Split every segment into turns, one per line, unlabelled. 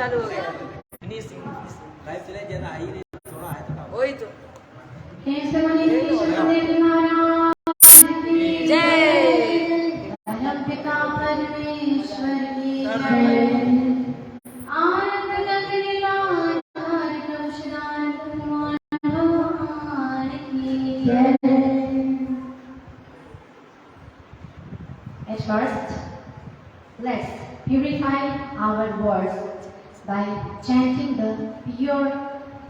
चालू हो गया
लाइव चले ज्यादा आई नहीं थोड़ा है तो
वही तो
जय पिता परमेश्वर की जय आनंद गगनीला धार कलशदान भगवान की जय। At first, let's purify our words by chanting the pure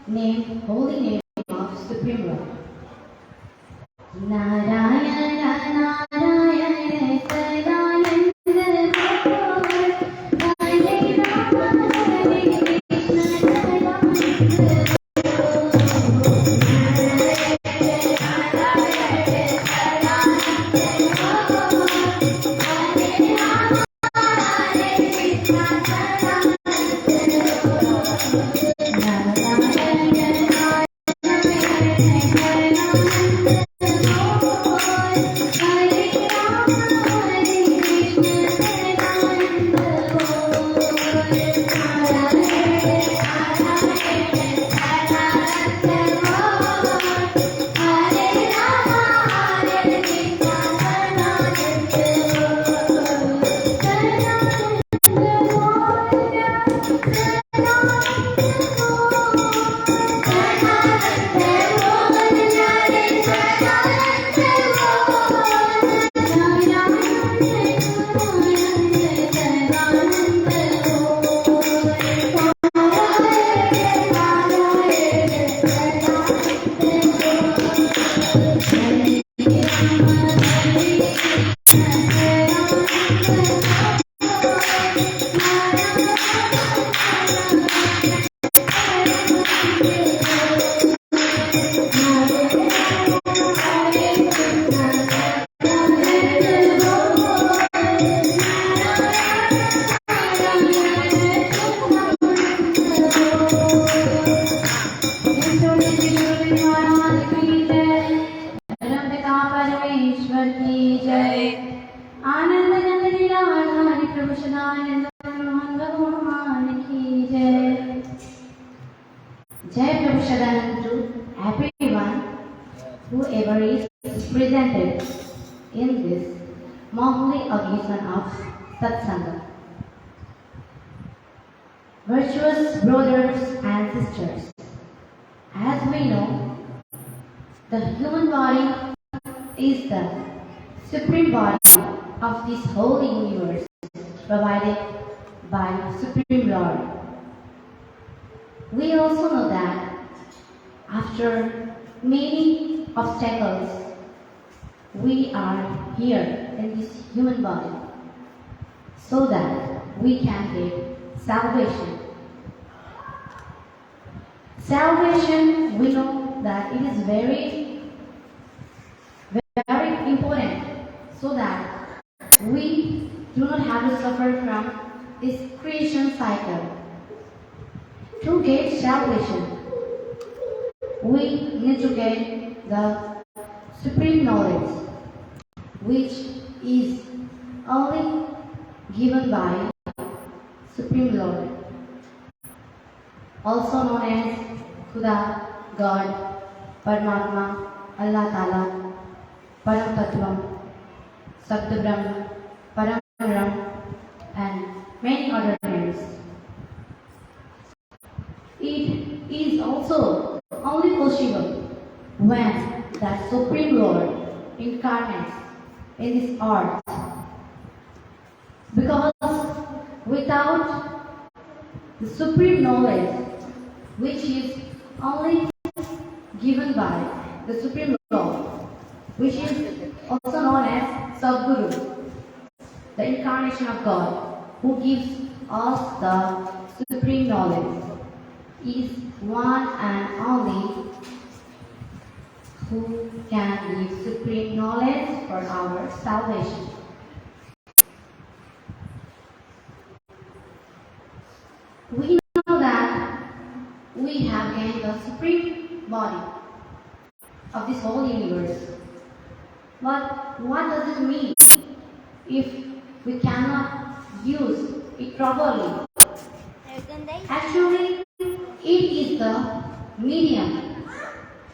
name, holy name of Supreme Lord. Narayana Narayana Sadananda Bhagavan Hare Rama Hare Krishna presented in this monthly occasion of Satsang. Virtuous brothers and sisters, as we know, the human body is the supreme body of this whole universe provided by Supreme Lord. We also know that after many obstacles, we are here in this human body so that we can get salvation. Salvation, we know that it is very important so that we do not have to suffer from this creation cycle. To get salvation, we need to get the supreme knowledge, which is only given by Supreme Lord, also known as Khuda, God, Paramatma, Allah Ta'ala, Param Tattvam, Sabda Brahma, Param Brahm, and many other names. It is also only possible when that Supreme Lord incarnates in this earth. Because without the supreme knowledge, which is only given by the Supreme Lord, which is also known as Sadguru, the incarnation of God, who gives us the supreme knowledge, is one and only who can give supreme knowledge for our salvation. We know that we have gained the supreme body of this whole universe. But what does it mean if we cannot use it properly? Actually, it is the medium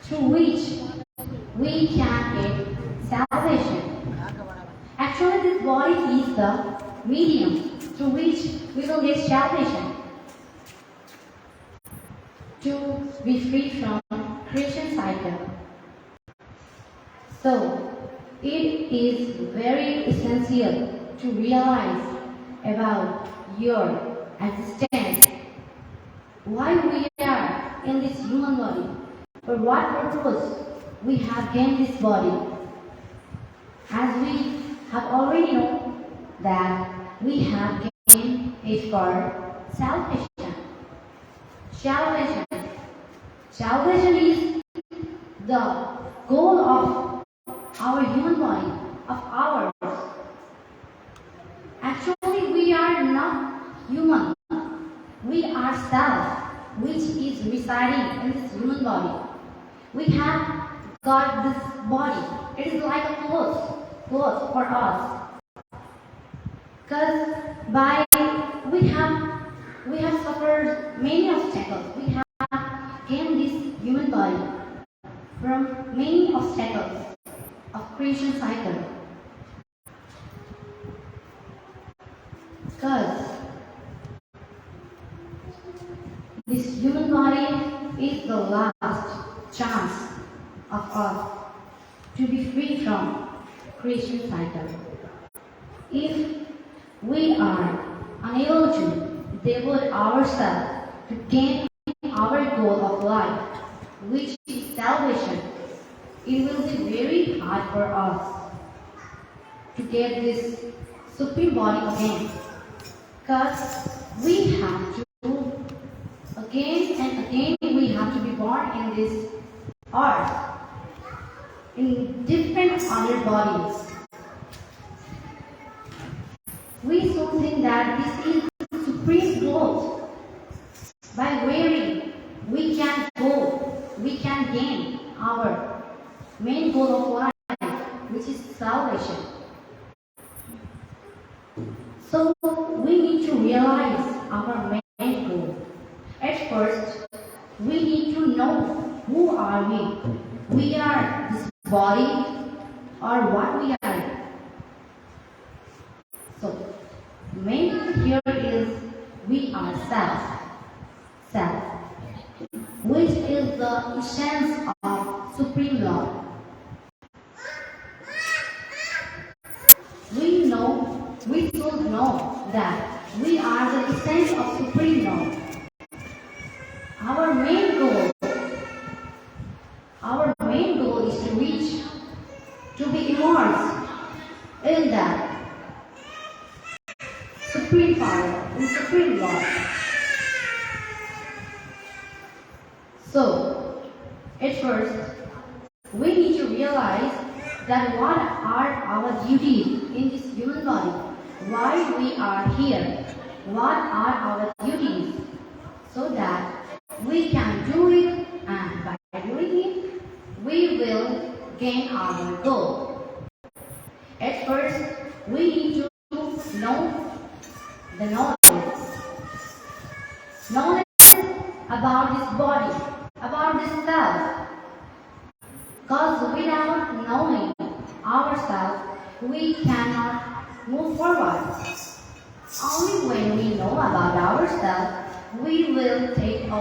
through which we can get salvation. Actually, this body is the medium through which we will get salvation. To be free from creation cycle. So, it is very essential to realize about your existence, why we are in this human body, for what purpose we have gained this body. As we have already known that we have gained it for salvation. Salvation. Salvation is the goal of our human body, of ours. Actually, we are not human. We are self, which is residing in this human body. We have got this body. It is like a cloth for us. Because we have suffered many obstacles. We have gained this human body from many obstacles of creation cycle. Because this human body is the last chance of us to be free from creation cycle. If we are unable to devote ourselves to gain our goal of life, which is salvation, it will be very hard for us to get this supreme body again. Because we have to, again and again, we have to be born in this earth, in different other bodies. We so think that this is supreme growth. By wearing, we can go, we can gain our main goal of life, which is salvation. So we need to realize our main goal. At first, we need to know who are we. We are this body or what we are. So, main here is we are self, which is the essence of Supreme Lord. We should know that we are the essence of Supreme Lord. Our main goal is to reach, to be immersed in that Supreme Power, in Supreme Lord. So, at first, we need to realize that what are our duties in this human body, why we are here, what are our duties, so that we can do it, and by doing it, we will gain our goal. At first, we need to know the knowledge about this body, about this self. Because without knowing ourselves, we cannot move forward. Only when we know about ourselves, we will take a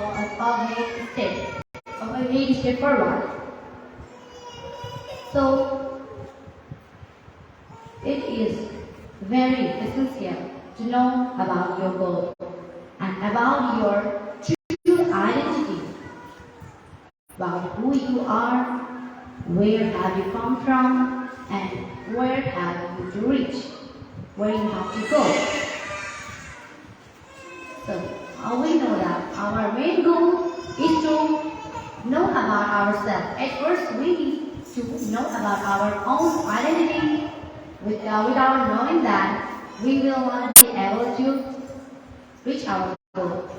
step forward. So, it is very essential to know about your goal and about your true identity, about who you are, where have you come from, and where have you to reach, where you have to go. So, we know that our main goal is to know about ourselves. At first, we need to know about our own identity. Without knowing that, we will not be able to reach our goal.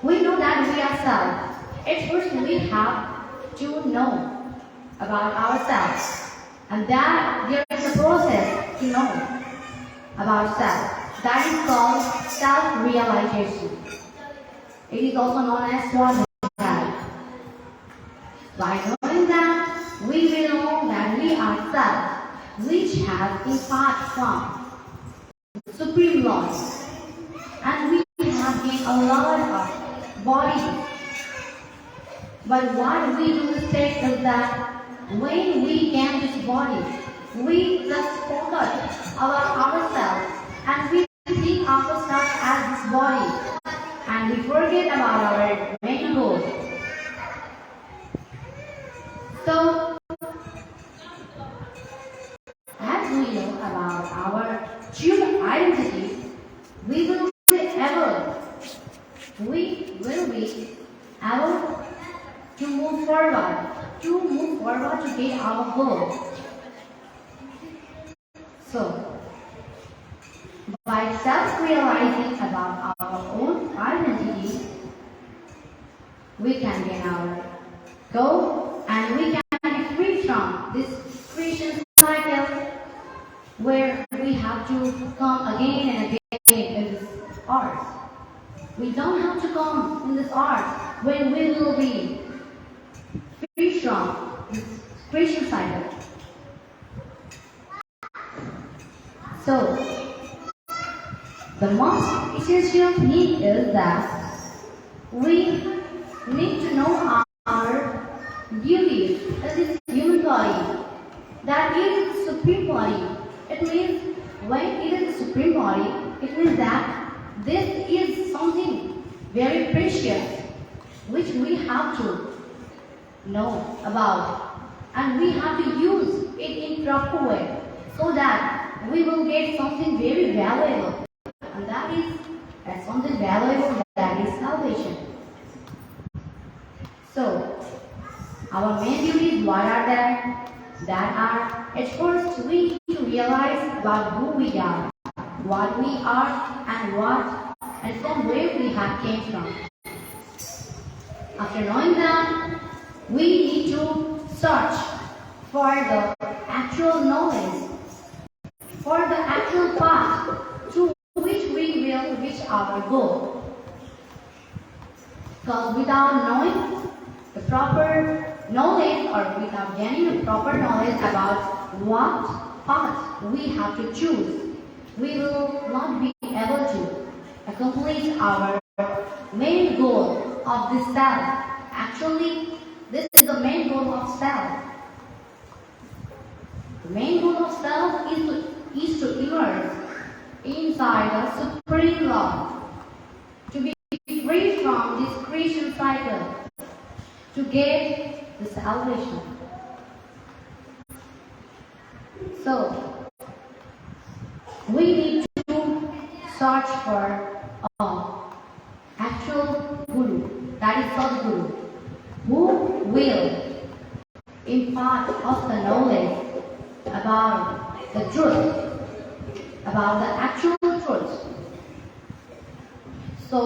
We know that we are self. At first, we have to know about ourselves. And that there is a process to know about self. That is called self-realization. It is also known as Swadhyaya. By knowing that, we will know that we are self, which has in part from Supreme Lord. And we have gained a lot of bodies. But what we do mistake is that when we gain this body, we just focus about ourselves and we think ourselves as this body and we forget about our main goal. So, as we know about our true identity, we will be able to move forward, to get our goal. So, by self-realizing about our own identity, we can get our goal and we can be free from this creation cycle where we have to come again and again in this earth. We don't have to come in this earth when we will be free from this creation cycle. So, the most essential thing is that we need to know our duties in this human body. That is supreme body. It means when it is a supreme body, it means that this is something very precious which we have to know about and we have to use it in proper way so that we will get something very valuable, and that is something valuable, that is salvation. So, our main duties, what are there? That are, at first we need to realize about who we are, what we are, and from where we have came from. After knowing that, we need to search for the actual knowledge, for the actual path to which we will reach our goal. Because without knowing the proper knowledge or without gaining the proper knowledge about what path we have to choose, we will not be able to accomplish our main goal of this self. Actually, this is the main goal of self. The main goal of self is to emerge inside the Supreme Lord, to be free from this creation cycle, to get the salvation. So, we need to search for an actual Guru, that is Sadguru, who will impart us the knowledge about the truth, about the actual truth, so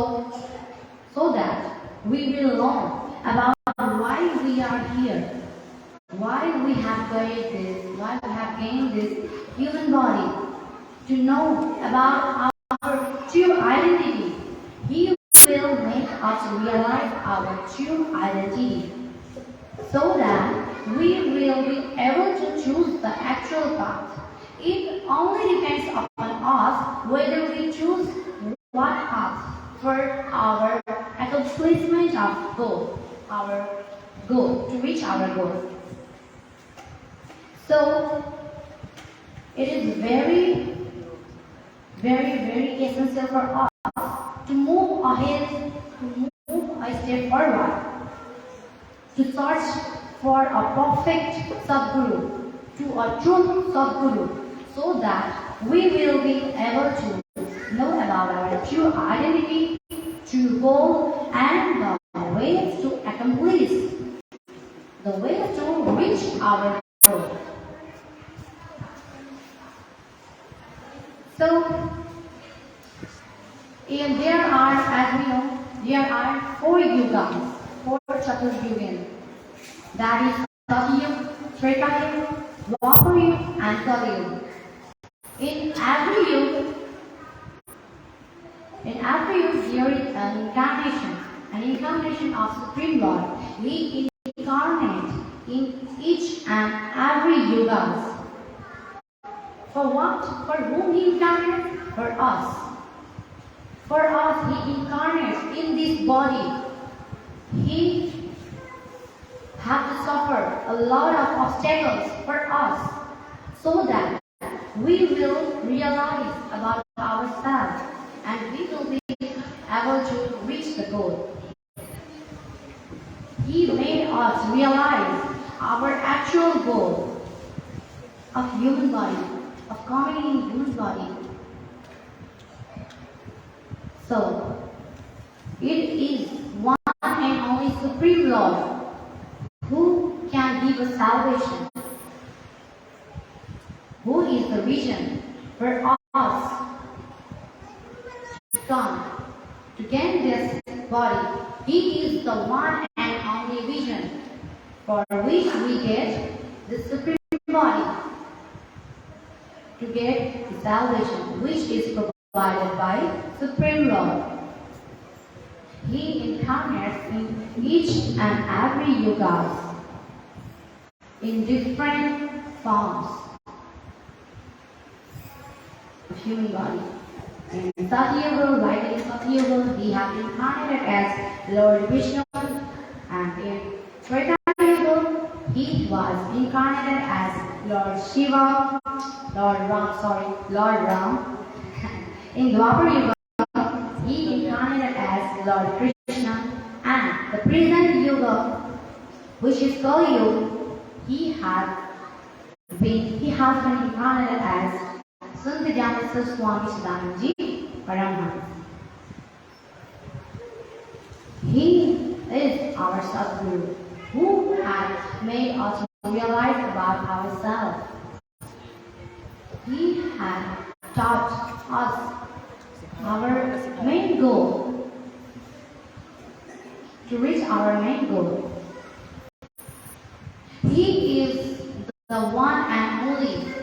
that we will learn about why we are here, why we have gained this human body, to know about our true identity. He will make us realize our true identity, so that we will be able to choose the actual path. It only depends upon us whether we choose what path for our accomplishment of goal, to reach our goal. So, it is very, very, very essential for us to move ahead, to move a step forward, to search for a perfect Sadguru, to a true Sadguru, so that we will be able to know about our true identity, true goal, and the ways to accomplish, the ways to reach our goal. So, there are, as we know, there are 4 yugas, 4 Chaturyugas. That is Satyayuga, Treta-yuga, Dwapar-yuga, and Kali-yuga. In every yuga, there is an incarnation. incarnation of Supreme Lord. He incarnate in each and every yugas. For what? For whom he incarnates? For us. For us, he incarnates in this body. He had to suffer a lot of obstacles for us, so that we will realize about ourselves and we will be able to reach the goal. He made us realize our actual goal of human body, of coming in human body. So, it is one and only Supreme Lord who can give us salvation, who is the vision for us to come, to gain this body. He is the one and only vision for which we get the Supreme Body, to get the salvation which is provided by Supreme Lord. He incarnates in each and every yugas in different forms of human body. In Satyuga, like in Satyuga, he has incarnated as Lord Vishnu, and in Treta Yuga, he was incarnated as Lord Shiva, Lord Ram. In Dwapar Yuga, he incarnated as Lord Krishna, and the present Yuga, which is Kali Yuga, he has been incarnated as Santijanasa Swami Siddhanandaji Paramhans. He is our Sadguru, who has made us realize about ourselves. He has taught us our main goal, to reach our main goal. He is the one and only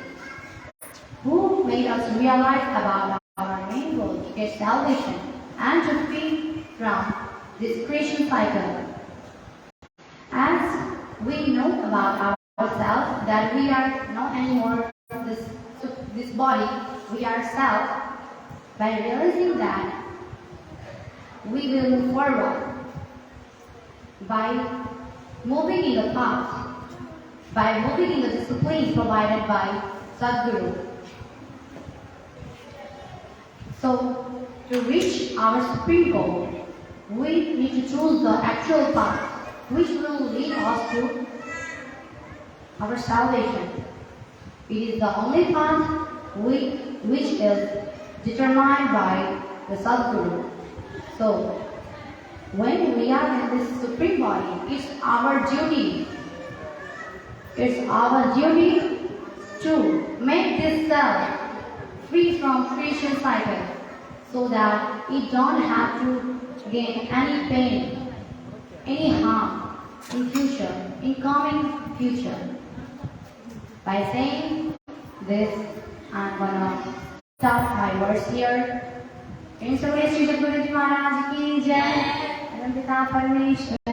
who made us realize about our main goal, to get salvation and to free from this creation cycle. As we know about ourselves that we are not anymore this body, we are self. By realizing that, we will move forward by moving in the path, by moving in the discipline provided by Sadguru. So, to reach our supreme goal, we need to choose the actual path which will lead us to our salvation. It is the only path which is determined by the Sadguru. So, when we are in this supreme body, it's our duty to make this self free from creation cycle, so that it don't have to gain any pain, any harm in future, in coming future. By saying this, I'm gonna stop my words here. In Srishti Guru Ji Maharaj ki Jai. Piता परमेश्वर